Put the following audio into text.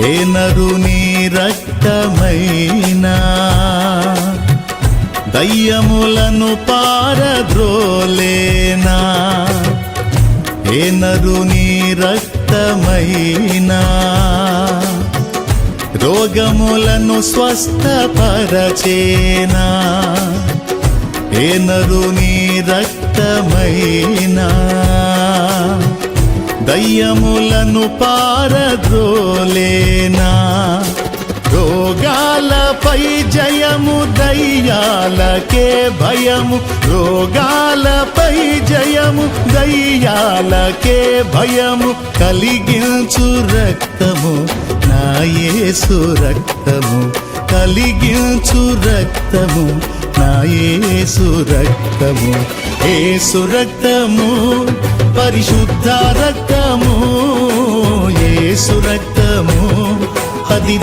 ఏ నరుని రక్తమైనా దయ్యములను పారద్రోలేనా. ఏ నరుని రక్తమైనా రోగములను స్వస్థపరచేనా. ఏ నరుని రక్తమైనా దయ్యములను పారద్రోలేనా. రోగాలపై జయము దయ్యాలకే భయము. రోగాలపై జయము దయ్యాలకే భయము కలిగించు రక్తము నా యేసు రక్తము. కలిగించు రక్తము నా యేసు రక్తము. యేసు రక్తము పరిశుద్ధ రక్తము. యేసు రక్తము అది